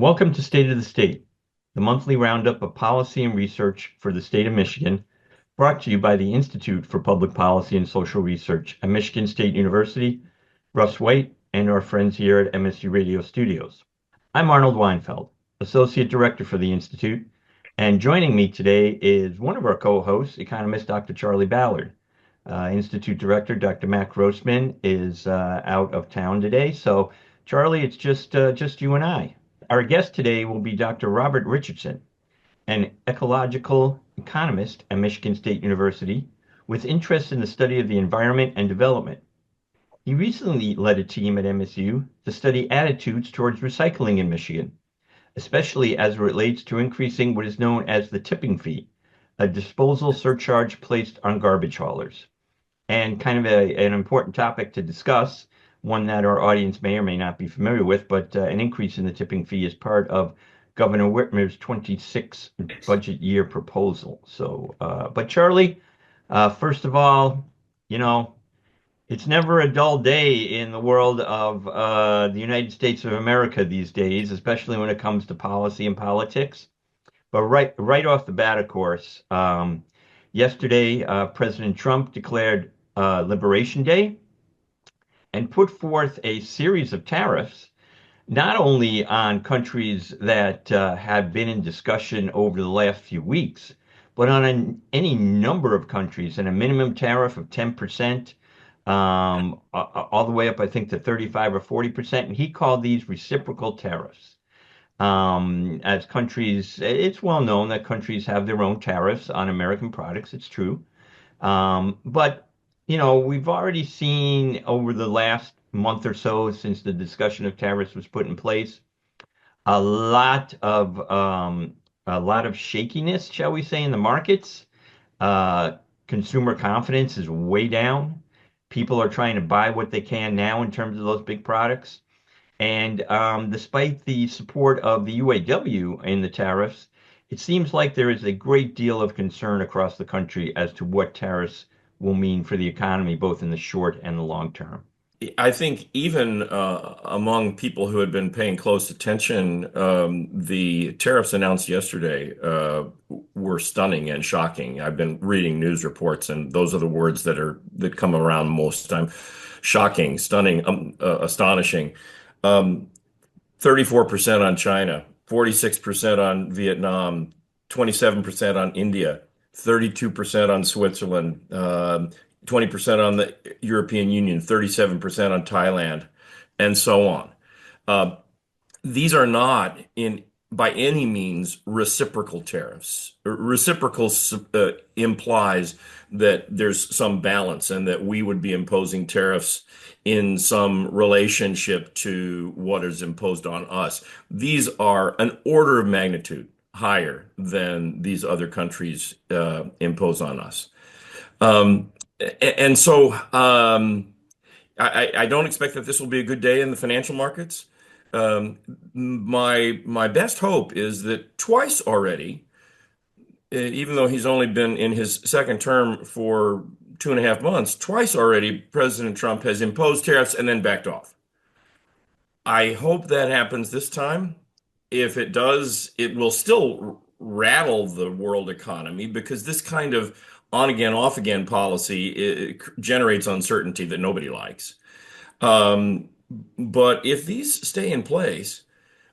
Welcome to State of the State, the monthly roundup of policy and research for the state of Michigan, brought to you by the Institute for Public Policy and Social Research at Michigan State University, Russ White, and our friends here at MSU Radio Studios. I'm Arnold Weinfeld, Associate Director for the Institute, and joining me today is one of our co-hosts, economist Dr. Charley Ballard. Institute Director Dr. Matt Grossman is out of town today, so Charley, it's just you and I. Our guest today will be Dr. Robert Richardson, an ecological economist at Michigan State University with interest in the study of the environment and development. He recently led a team at MSU to study attitudes towards recycling in Michigan, especially as it relates to increasing what is known as the tipping fee, a disposal surcharge placed on garbage haulers. And kind of an important topic to discuss, one that our audience may or may not be familiar with, but an increase in the tipping fee is part of Governor Whitmer's 26 budget year proposal. So, but Charley, first of all, you know, it's never a dull day in the world of the United States of America these days, especially when it comes to policy and politics. But right off the bat, of course, yesterday, President Trump declared Liberation Day and put forth a series of tariffs, not only on countries that have been in discussion over the last few weeks, but on any number of countries, and a minimum tariff of 10%, all the way up, I think, to 35 or 40%. And he called these reciprocal tariffs. As countries, it's well known that countries have their own tariffs on American products. It's true. But we've already seen over the last month or so since the discussion of tariffs was put in place, a lot of shakiness, shall we say, in the markets. Consumer confidence is way down. People are trying to buy what they can now in terms of those big products. And despite the support of the UAW in the tariffs, it seems like there is a great deal of concern across the country as to what tariffs will mean for the economy, both in the short and the long term. I think even among people who had been paying close attention, the tariffs announced yesterday were stunning and shocking. I've been reading news reports, and those are the words that come around most time: shocking, stunning, astonishing. 34% on China, 46% on Vietnam, 27% on India, 32% on Switzerland, 20% on the European Union, 37% on Thailand, and so on. Uh, these are not by any means reciprocal tariffs. Reciprocal implies that there's some balance and that we would be imposing tariffs in some relationship to what is imposed on us. These are an order of magnitude higher than these other countries impose on us. Um, and so I don't expect that this will be a good day in the financial markets. My best hope is that twice already, even though he's only been in his second term for 2.5 months, twice already President Trump has imposed tariffs and then backed off. I hope that happens this time. If it does, it will still rattle the world economy because this kind of on again, off again policy generates uncertainty that nobody likes. Um, but if these stay in place,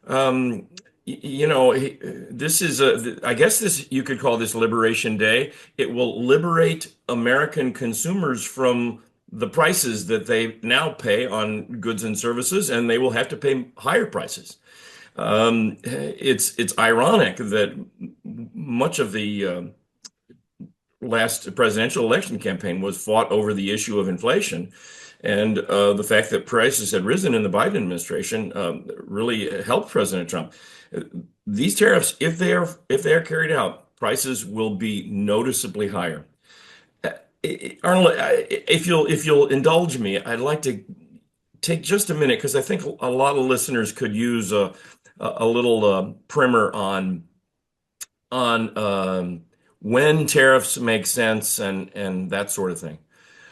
um, this is I guess you could call this Liberation Day. It will liberate American consumers from the prices that they now pay on goods and services, and they will have to pay higher prices. It's ironic that much of the last presidential election campaign was fought over the issue of inflation. And the fact that prices had risen in the Biden administration really helped President Trump. These tariffs, if they are carried out, prices will be noticeably higher. Arnold, if you'll indulge me, I'd like to take just a minute because I think a lot of listeners could use a little primer on when tariffs make sense and that sort of thing.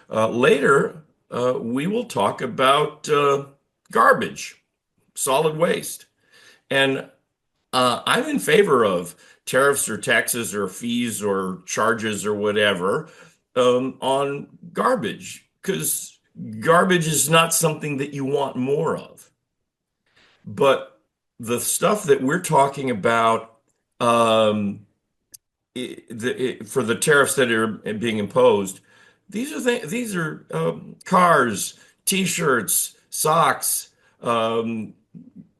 Later, we will talk about garbage, solid waste. And I'm in favor of tariffs or taxes or fees or charges or whatever on garbage because garbage is not something that you want more of. But the stuff that we're talking about um, for the tariffs that are being imposed, these are cars, t-shirts, socks, um,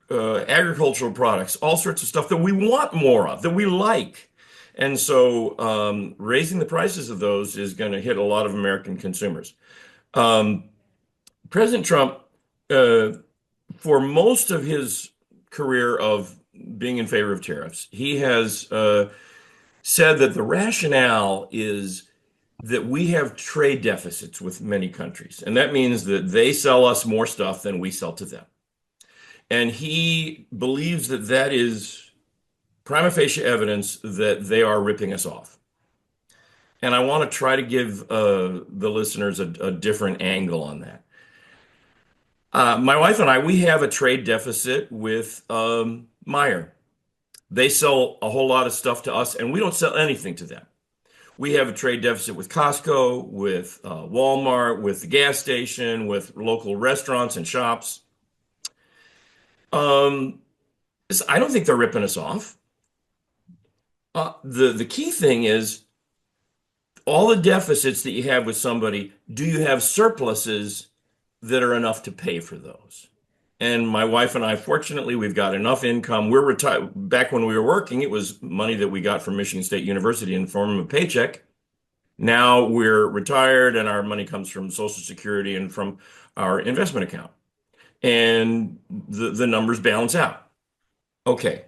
agricultural products, all sorts of stuff that we want more of, that we like. And so raising the prices of those is going to hit a lot of American consumers. Um, President Trump, uh, for most of his career of being in favor of tariffs, he has said that the rationale is that we have trade deficits with many countries. And that means that they sell us more stuff than we sell to them. And he believes that that is prima facie evidence that they are ripping us off. And I want to try to give the listeners a different angle on that. My wife and I, we have a trade deficit with Meyer. They sell a whole lot of stuff to us, and we don't sell anything to them. We have a trade deficit with Costco, with Walmart, with the gas station, with local restaurants and shops. Um, I don't think they're ripping us off. The key thing is all the deficits that you have with somebody, do you have surpluses that are enough to pay for those? And my wife and I, fortunately, we've got enough income. We're retired. Back when we were working, it was money that we got from Michigan State University in the form of a paycheck. Now we're retired and our money comes from Social Security and from our investment account. And the numbers balance out. Okay.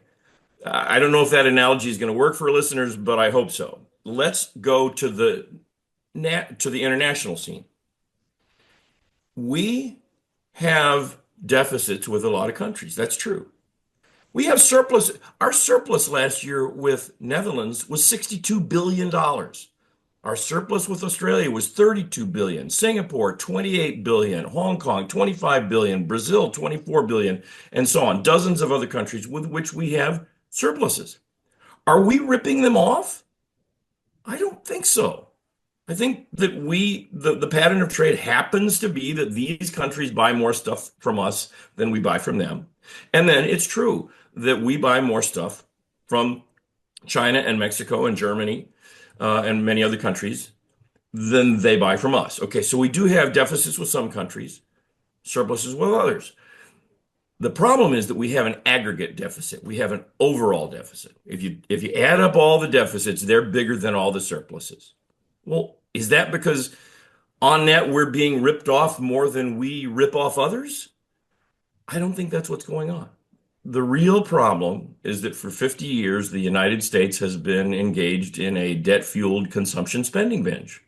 I don't know if that analogy is going to work for listeners, but I hope so. Let's go to the international scene. We have deficits with a lot of countries. That's true. We have surplus. Our surplus last year with Netherlands was $62 billion. Our surplus with Australia was 32 billion, Singapore 28 billion, Hong Kong 25 billion, Brazil 24 billion, and so on. Dozens of other countries with which we have surpluses. Are we ripping them off? I don't think so. I think that the pattern of trade happens to be that these countries buy more stuff from us than we buy from them. And then it's true that we buy more stuff from China and Mexico and Germany and many other countries than they buy from us. Okay, so we do have deficits with some countries, surpluses with others. The problem is that we have an aggregate deficit. We have an overall deficit. If you add up all the deficits, they're bigger than all the surpluses. Well, is that because on net we're being ripped off more than we rip off others? I don't think that's what's going on. The real problem is that for 50 years, the United States has been engaged in a debt-fueled consumption spending binge.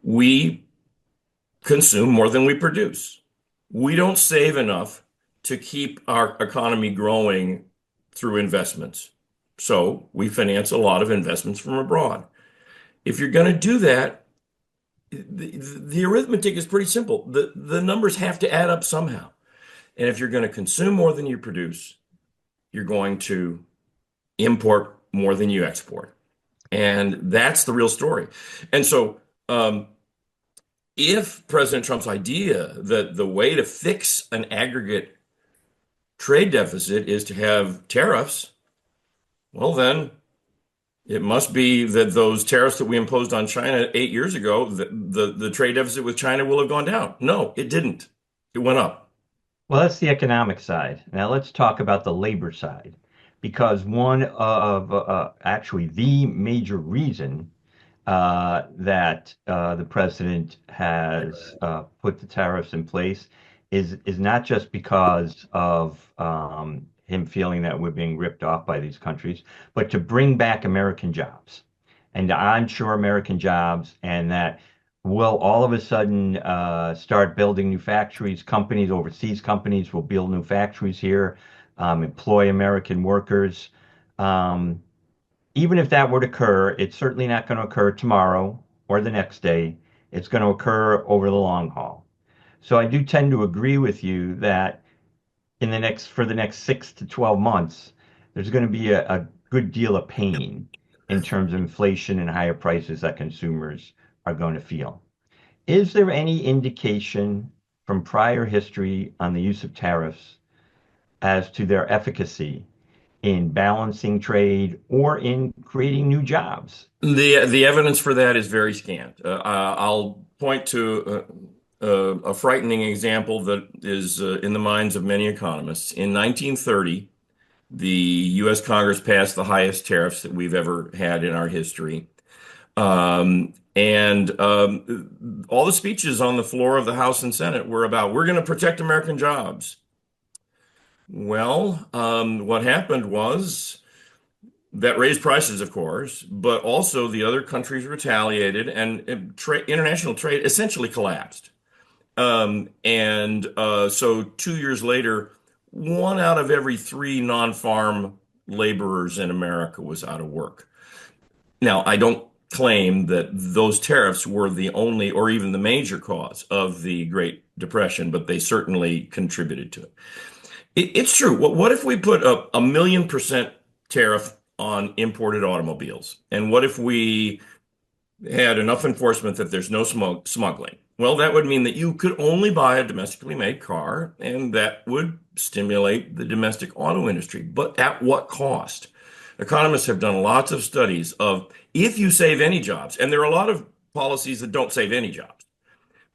We consume more than we produce. We don't save enough to keep our economy growing through investments. So we finance a lot of investments from abroad. If you're going to do that, the arithmetic is pretty simple. The numbers have to add up somehow. And if you're going to consume more than you produce, you're going to import more than you export. And that's the real story. And so if President Trump's idea that the way to fix an aggregate trade deficit is to have tariffs, well, then it must be that those tariffs that we imposed on China 8 years ago, the trade deficit with China will have gone down. No, it didn't. It went up. Well, that's the economic side. Now let's talk about the labor side, because one of actually the major reason that the president has put the tariffs in place is not just because of him feeling that we're being ripped off by these countries, but to bring back American jobs and to onshore American jobs, and that will all of a sudden start building new factories. Companies, overseas companies, will build new factories here, employ American workers. Um, Even if that were to occur, it's certainly not going to occur tomorrow or the next day. It's going to occur over the long haul. So I do tend to agree with you that for the next 6 to 12 months, there's going to be a good deal of pain in terms of inflation and higher prices that consumers are going to feel. Is there any indication from prior history on the use of tariffs as to their efficacy in balancing trade or in creating new jobs? The evidence for that is very scant. I'll point to a frightening example that is in the minds of many economists. In 1930, the U.S. Congress passed the highest tariffs that we've ever had in our history. And all the speeches on the floor of the House and Senate were about, we're going to protect American jobs. Well, what happened was that raised prices, of course, but also the other countries retaliated and international trade essentially collapsed. So 2 years later, one out of every three non-farm laborers in America was out of work. Now, I don't claim that those tariffs were the only or even the major cause of the Great Depression, but they certainly contributed to it. It's true. What if we put a 1,000,000% tariff on imported automobiles? And what if we had enough enforcement that there's no smuggling? Well, that would mean that you could only buy a domestically made car, and that would stimulate the domestic auto industry. But at what cost? Economists have done lots of studies of if you save any jobs, and there are a lot of policies that don't save any jobs,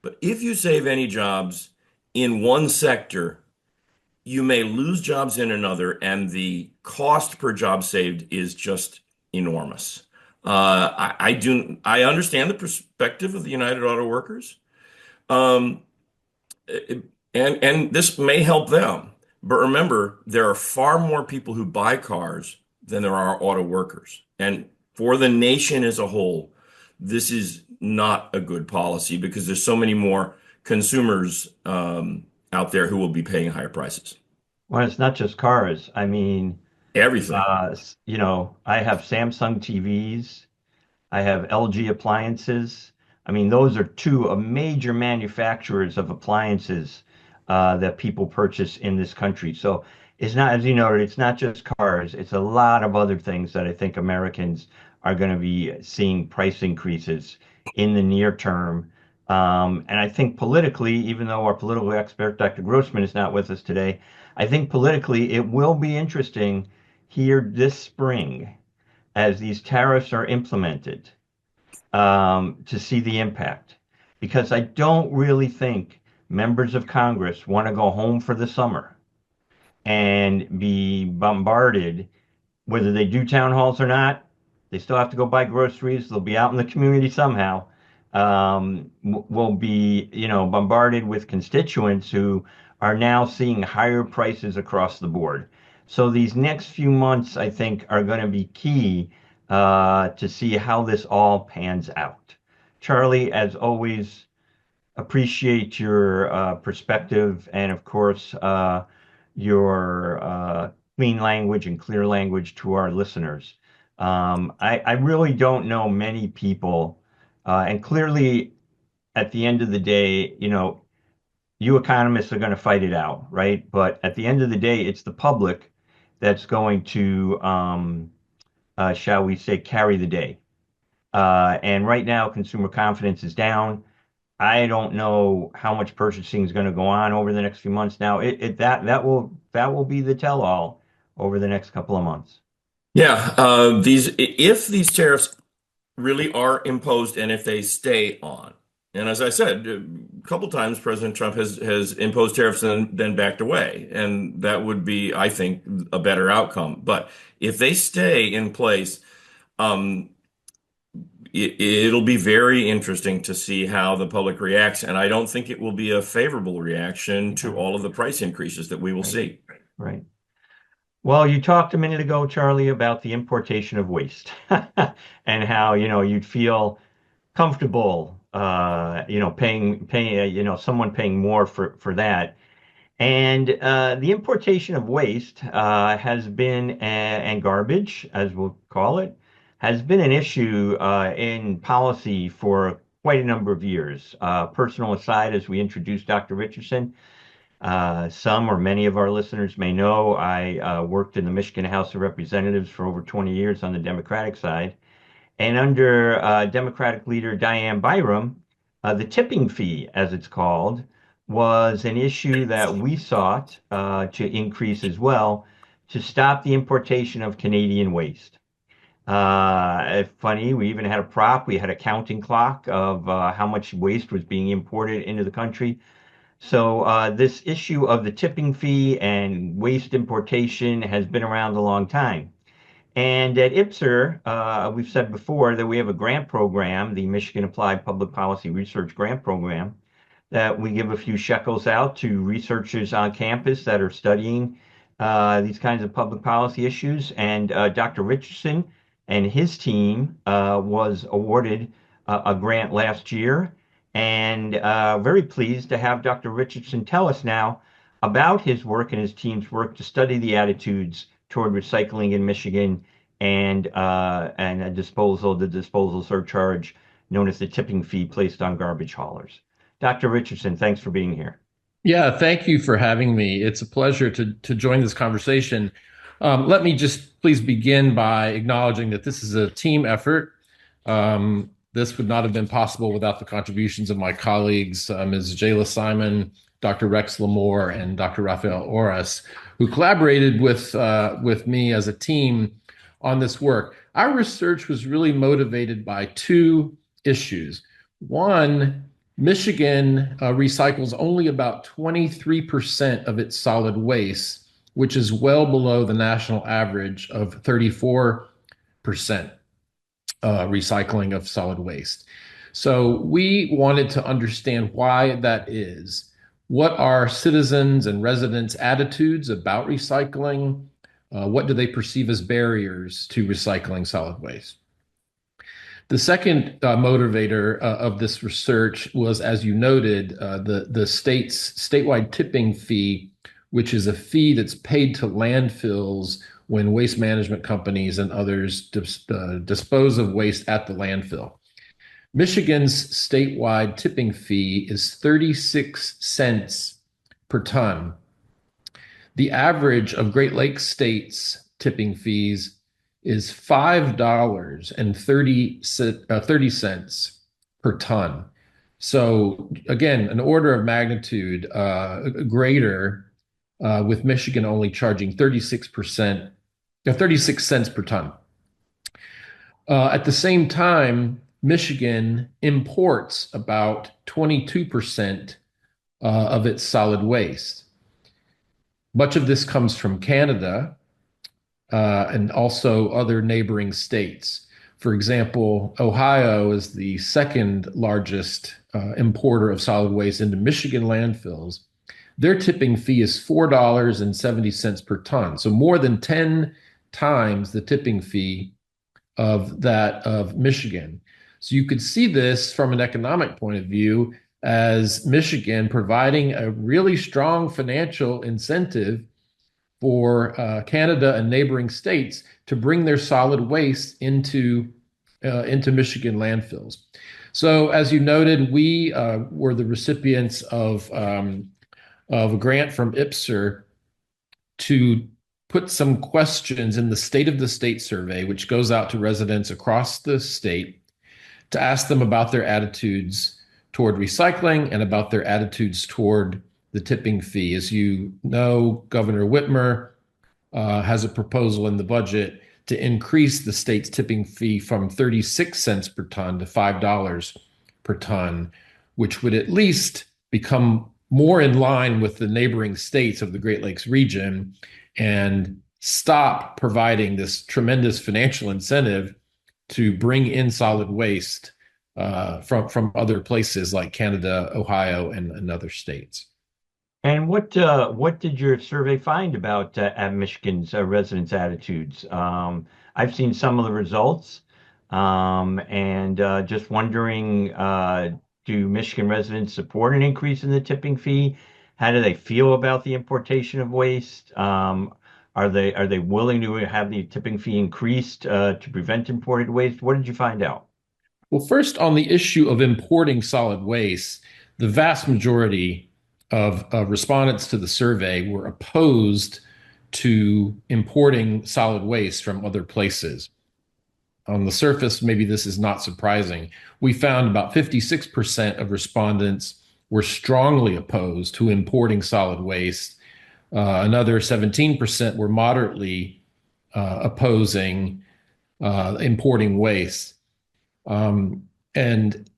but if you save any jobs in one sector, you may lose jobs in another, and the cost per job saved is just enormous. I understand the perspective of the United Auto Workers, um, and this may help them. But remember, there are far more people who buy cars than there are auto workers, and for the nation as a whole, this is not a good policy because there's so many more consumers out there who will be paying higher prices. Well, it's not just cars. I mean, Everything. I have Samsung TVs. I have LG appliances. I mean, those are two major manufacturers of appliances that people purchase in this country. So it's not, as you noted, it's not just cars. It's a lot of other things that I think Americans are going to be seeing price increases in the near term. And I think politically, even though our political expert, Dr. Grossman, is not with us today, I think politically it will be interesting here this spring as these tariffs are implemented to see the impact. Because I don't really think members of Congress want to go home for the summer and be bombarded, whether they do town halls or not. They still have to go buy groceries. They'll be out in the community somehow. Will be, bombarded with constituents who are now seeing higher prices across the board. So these next few months, I think, are going to be key to see how this all pans out. Charley, as always, appreciate your perspective and, of course, your clean language and clear language to our listeners. I really don't know many people, and clearly at the end of the day, you economists are going to fight it out, right? But at the end of the day, it's the public that's going to, shall we say, carry the day. And right now, consumer confidence is down. I don't know how much purchasing is going to go on over the next few months. Now, that will be the tell-all over the next couple of months. Yeah, if these tariffs really are imposed and if they stay on, and as I said a couple times, President Trump has imposed tariffs and then backed away, and that would be, I think, a better outcome. But if they stay in place, um, it'll be very interesting to see how the public reacts, and I don't think it will be a favorable reaction Yeah, to all of the price increases that we will right, see. right. Well, you talked a minute ago, Charley, about the importation of waste and how, you'd feel comfortable, paying, someone paying more for that. And the importation of waste has been, and garbage, as we'll call it, has been an issue in policy for quite a number of years. Personal aside, as we introduced Dr. Richardson, Some or many of our listeners may know I worked in the Michigan House of Representatives for over 20 years on the Democratic side. And under Democratic leader Diane Byram, the tipping fee, as it's called, was an issue that we sought to increase as well to stop the importation of Canadian waste. Funny, we even had a prop. We had a counting clock of how much waste was being imported into the country. So this issue of the tipping fee and waste importation has been around a long time. And at IPPSR, we've said before that we have a grant program, the Michigan Applied Public Policy Research Grant Program, that we give a few shekels out to researchers on campus that are studying these kinds of public policy issues. And Dr. Richardson and his team was awarded a grant last year. And very pleased to have Dr. Richardson tell us now about his work and his team's work to study the attitudes toward recycling in Michigan and the disposal surcharge known as the tipping fee placed on garbage haulers. Dr. Richardson, thanks for being here. Yeah, thank you for having me. It's a pleasure to join this conversation. Let me just please begin by acknowledging that this is a team effort. This would not have been possible without the contributions of my colleagues, Ms. Jayla Simon, Dr. Rex Lamore, and Dr. Rafael Oras, who collaborated with me as a team on this work. Our research was really motivated by two issues. One, Michigan recycles only about 23% of its solid waste, which is well below the national average of 34% recycling of solid waste. So we wanted to understand why that is. What are citizens and residents' attitudes about recycling? What do they perceive as barriers to recycling solid waste? The second motivator of this research was, as you noted, the state's statewide tipping fee, which is a fee that's paid to landfills when waste management companies and others dispose of waste at the landfill. Michigan's statewide tipping fee is 36 cents per ton. The average of Great Lakes states' tipping fees is $5.30 per ton. So again, an order of magnitude greater, with Michigan only charging 36 cents per ton. At the same time, Michigan imports about 22% of its solid waste. Much of this comes from Canada and also other neighboring states. For example, Ohio is the second largest importer of solid waste into Michigan landfills. Their tipping fee is $4.70 per ton, so more than 10 times the tipping fee of that of Michigan. So you could see this from an economic point of view as Michigan providing a really strong financial incentive for Canada and neighboring states to bring their solid waste into Michigan landfills. So, as you noted, we were the recipients of a grant from IPPSR to put some questions in the State of the State survey, which goes out to residents across the state to ask them about their attitudes toward recycling and about their attitudes toward the tipping fee. As you know, Governor Whitmer has a proposal in the budget to increase the state's tipping fee from 36 cents per ton to $5 per ton, which would at least become more in line with the neighboring states of the Great Lakes region and stop providing this tremendous financial incentive to bring in solid waste from other places like Canada, Ohio, and other states. And what did your survey find about Michigan's residents' attitudes? I've seen some of the results, and just wondering, do Michigan residents support an increase in the tipping fee? How do they feel about the importation of waste? Are they willing to have the tipping fee increased to prevent imported waste? What did you find out? Well, first, on the issue of importing solid waste, the vast majority of respondents to the survey were opposed to importing solid waste from other places. On the surface, maybe this is not surprising. We found about 56% of respondents were strongly opposed to importing solid waste. Another 17% were moderately opposing importing waste. And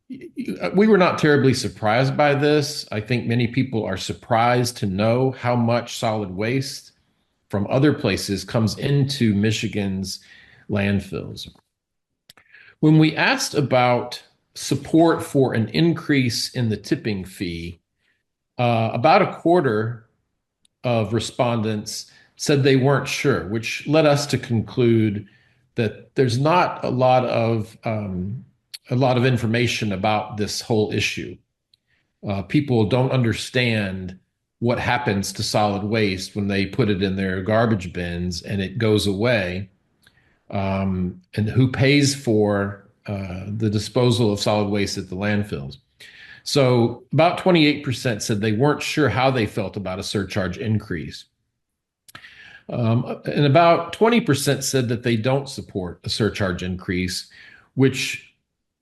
we were not terribly surprised by this. I think many people are surprised to know how much solid waste from other places comes into Michigan's landfills. When we asked about support for an increase in the tipping fee, about a quarter of respondents said they weren't sure, which led us to conclude that there's not a lot of information about this whole issue. People don't understand what happens to solid waste when they put it in their garbage bins and it goes away, and who pays for the disposal of solid waste at the landfills. So about 28% said they weren't sure how they felt about a surcharge increase. And about 20% said that they don't support a surcharge increase, which,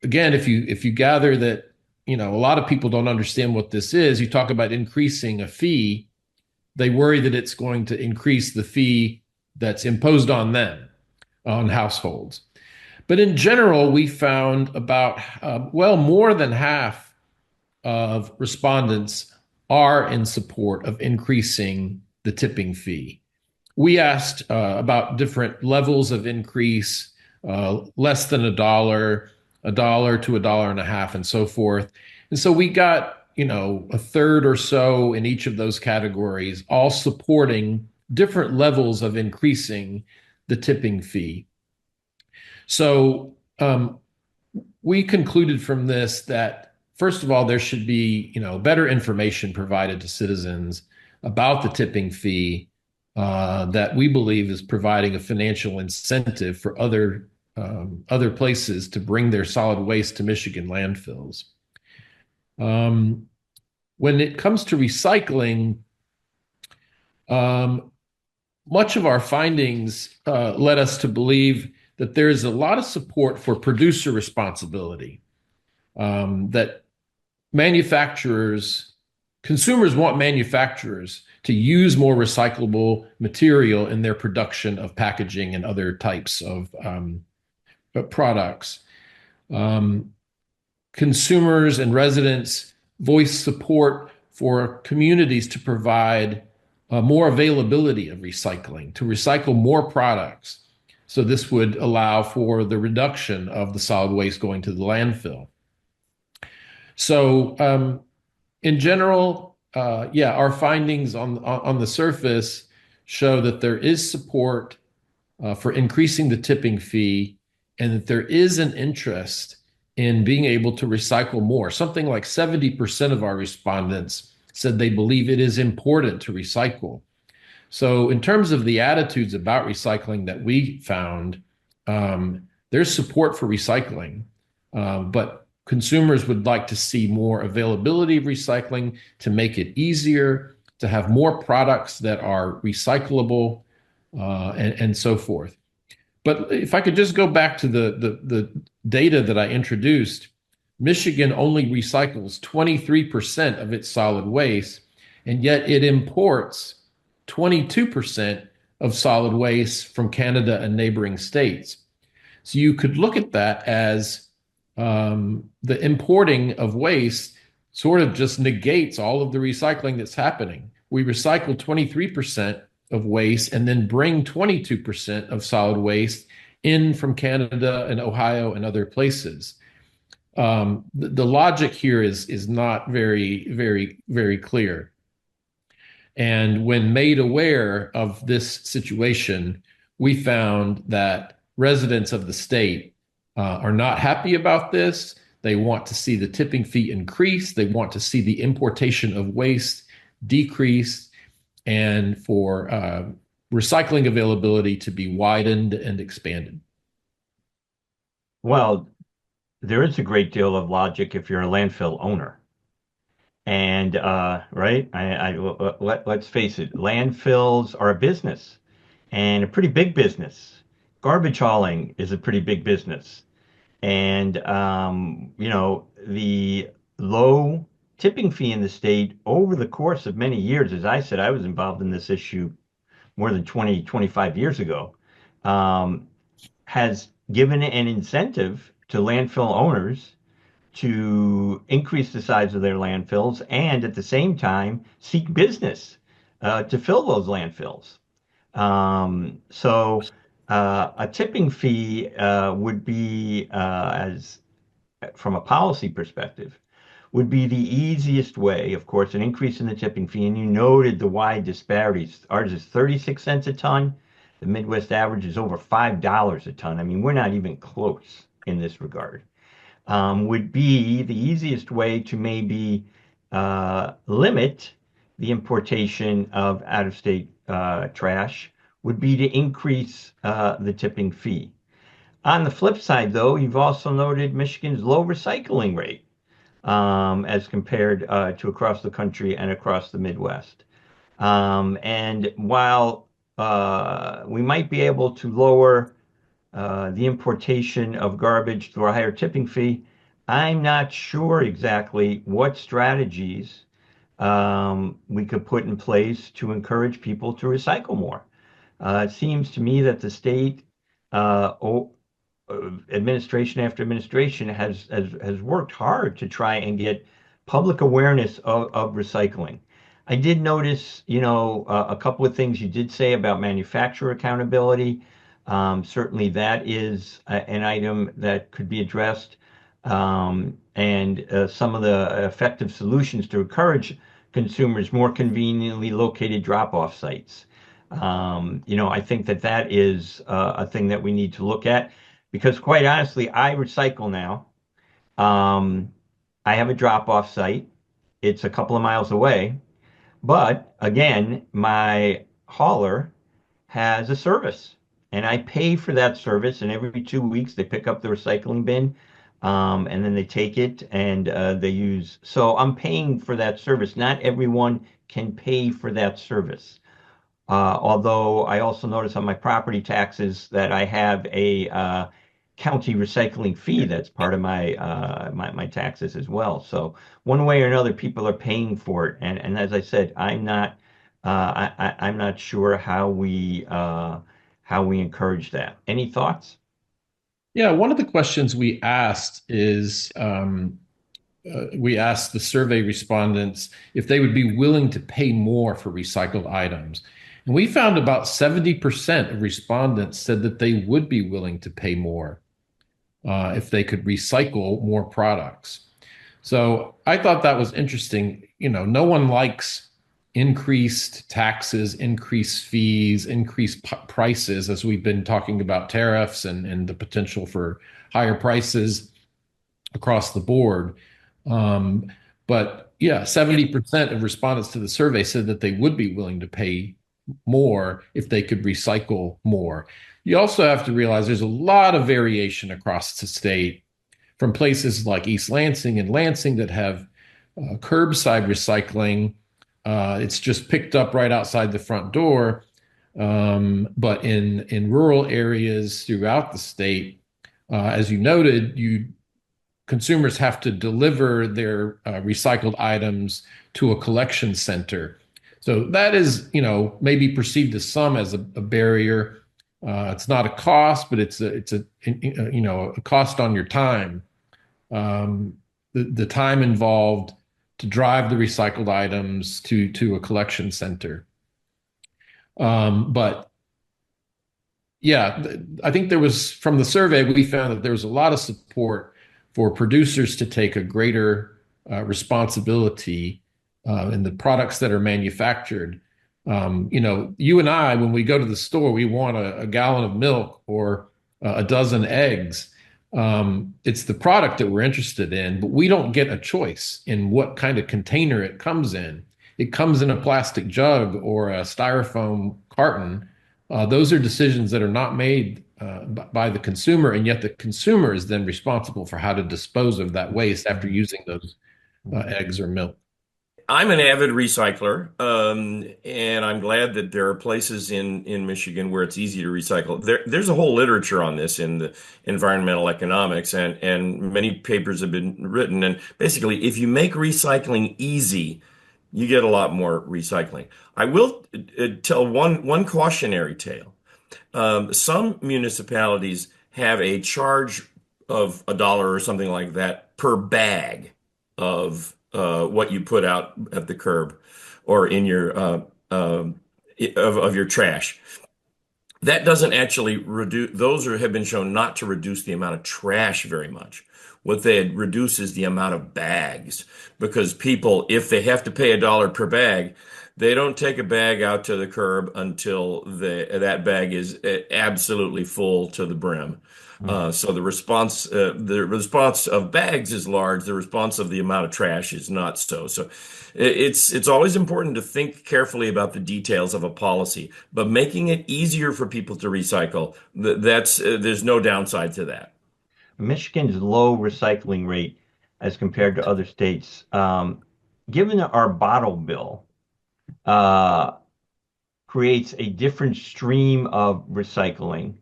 again, if you gather that, a lot of people don't understand what this is, you talk about increasing a fee, they worry that it's going to increase the fee that's imposed on them, on households. But in general, we found about, more than half of respondents are in support of increasing the tipping fee. We asked about different levels of increase, less than $1, $1 to $1.50, and so forth. And so we got, a third or so in each of those categories, all supporting different levels of increasing the tipping fee. So we concluded from this that, first of all, there should be, better information provided to citizens about the tipping fee that we believe is providing a financial incentive for other places to bring their solid waste to Michigan landfills. When it comes to recycling, much of our findings led us to believe that there is a lot of support for producer responsibility, that consumers want manufacturers to use more recyclable material in their production of packaging and other types of products. Consumers and residents voice support for communities to provide more availability of recycling, to recycle more products. So this would allow for the reduction of the solid waste going to the landfill. So in general, our findings on the surface show that there is support for increasing the tipping fee, and that there is an interest in being able to recycle more. Something like 70% of our respondents said they believe it is important to recycle. So in terms of the attitudes about recycling that we found, there's support for recycling, but consumers would like to see more availability of recycling to make it easier, to have more products that are recyclable, and so forth. But if I could just go back to the data that I introduced, Michigan only recycles 23% of its solid waste, and yet it imports 22% of solid waste from Canada and neighboring states. So you could look at that as the importing of waste sort of just negates all of the recycling that's happening. We recycle 23% of waste and then bring 22% of solid waste in from Canada and Ohio and other places. The logic here is not very, very, very clear. And when made aware of this situation, we found that residents of the state are not happy about this. They want to see the tipping fee increase. They want to see the importation of waste decrease, and for recycling availability to be widened and expanded. Well, there is a great deal of logic if you're a landfill owner. And right, let's face it, landfills are a business and a pretty big business. Garbage hauling is a pretty big business. And the low tipping fee in the state over the course of many years, as I said, I was involved in this issue more than 20, 25 years ago, um, has given an incentive to landfill owners to increase the size of their landfills and at the same time seek business to fill those landfills. So a tipping fee would be, as from a policy perspective, would be the easiest way, of course, an increase in the tipping fee. And you noted the wide disparities. Ours is 36 cents a ton. The Midwest average is over $5 a ton. I mean, we're not even close in this regard. Would be the easiest way to maybe limit the importation of out-of-state trash would be to increase the tipping fee. On the flip side, though, you've also noted Michigan's low recycling rate as compared to across the country and across the Midwest. And while we might be able to lower the importation of garbage through a higher tipping fee, I'm not sure exactly what strategies we could put in place to encourage people to recycle more. It seems to me that the state administration after administration has worked hard to try and get public awareness of recycling. I did notice, a couple of things you did say about manufacturer accountability. Certainly, that is an item that could be addressed, and some of the effective solutions to encourage consumers more conveniently located drop-off sites. I think that is a thing that we need to look at because, quite honestly, I recycle now. I have a drop-off site. It's a couple of miles away, but again, my hauler has a service and I pay for that service. And every 2 weeks, they pick up the recycling bin and then they take it and they use. So I'm paying for that service. Not everyone can pay for that service. Although I also notice on my property taxes that I have a county recycling fee that's part of my taxes as well. So one way or another, people are paying for it. And as I said, I'm not sure how we encourage that. Any thoughts? Yeah, one of the questions we asked the survey respondents if they would be willing to pay more for recycled items. And we found about 70% of respondents said that they would be willing to pay more if they could recycle more products. So I thought that was interesting. No one likes increased taxes, increased fees, increased prices, as we've been talking about tariffs and the potential for higher prices across the board. But yeah, 70% of respondents to the survey said that they would be willing to pay more if they could recycle more. You also have to realize there's a lot of variation across the state from places like East Lansing and Lansing that have curbside recycling. It's just picked up right outside the front door. But in rural areas throughout the state, as you noted, consumers have to deliver their recycled items to a collection center. So that is, maybe perceived as a barrier. It's not a cost, but it's a cost on your time. The time involved to drive the recycled items to a collection center. But yeah, I think from the survey, we found that there was a lot of support for producers to take a greater responsibility in the products that are manufactured. You and I, when we go to the store, we want a gallon of milk or a dozen eggs. It's the product that we're interested in, but we don't get a choice in what kind of container it comes in. It comes in a plastic jug or a styrofoam carton. Those are decisions that are not made by the consumer, and yet the consumer is then responsible for how to dispose of that waste after using those eggs or milk. I'm an avid recycler, and I'm glad that there are places in Michigan where it's easy to recycle. There's a whole literature on this in the environmental economics, and many papers have been written. And basically, if you make recycling easy, you get a lot more recycling. I will tell one cautionary tale. Some municipalities have a charge of $1 or something like that per bag of what you put out at the curb or in your of your trash. That doesn't actually reduce, have been shown not to reduce the amount of trash very much. What they reduce is the amount of bags because people, if they have to pay $1 per bag, they don't take a bag out to the curb until that bag is absolutely full to the brim. So the response of bags is large. The response of the amount of trash is not so. So it's always important to think carefully about the details of a policy, but making it easier for people to recycle, there's no downside to that. Michigan's low recycling rate as compared to other states, given our bottle bill, creates a different stream of recycling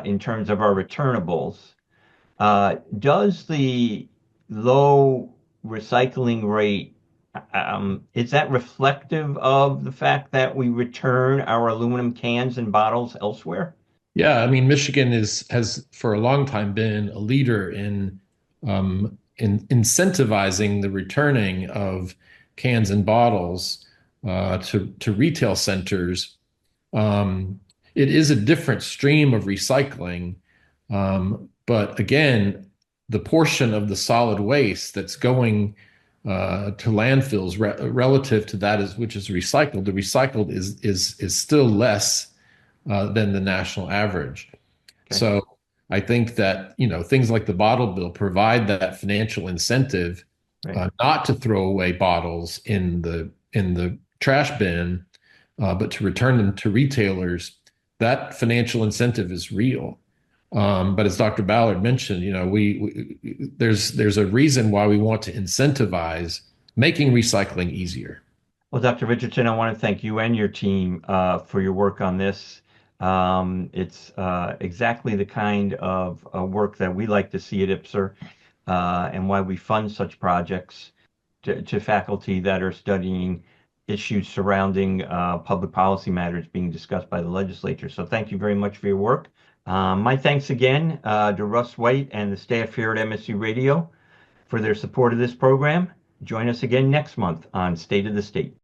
in terms of our returnables. Does the low recycling rate, is that reflective of the fact that we return our aluminum cans and bottles elsewhere? Yeah, I mean, Michigan has for a long time been a leader in incentivizing the returning of cans and bottles to retail centers. It is a different stream of recycling, but again, the portion of the solid waste that's going to landfills relative to that which is recycled, the recycled is still less than the national average. Okay. So I think that, things like the bottle bill provide that financial incentive Right. not to throw away bottles in the trash bin, but to return them to retailers. That financial incentive is real. But as Dr. Ballard mentioned, there's a reason why we want to incentivize making recycling easier. Well, Dr. Richardson, I want to thank you and your team for your work on this. It's exactly the kind of work that we like to see at IPPSR, and why we fund such projects to faculty that are studying issues surrounding public policy matters being discussed by the legislature. So thank you very much for your work. My thanks again to Russ White and the staff here at MSU Radio for their support of this program. Join us again next month on State of the State.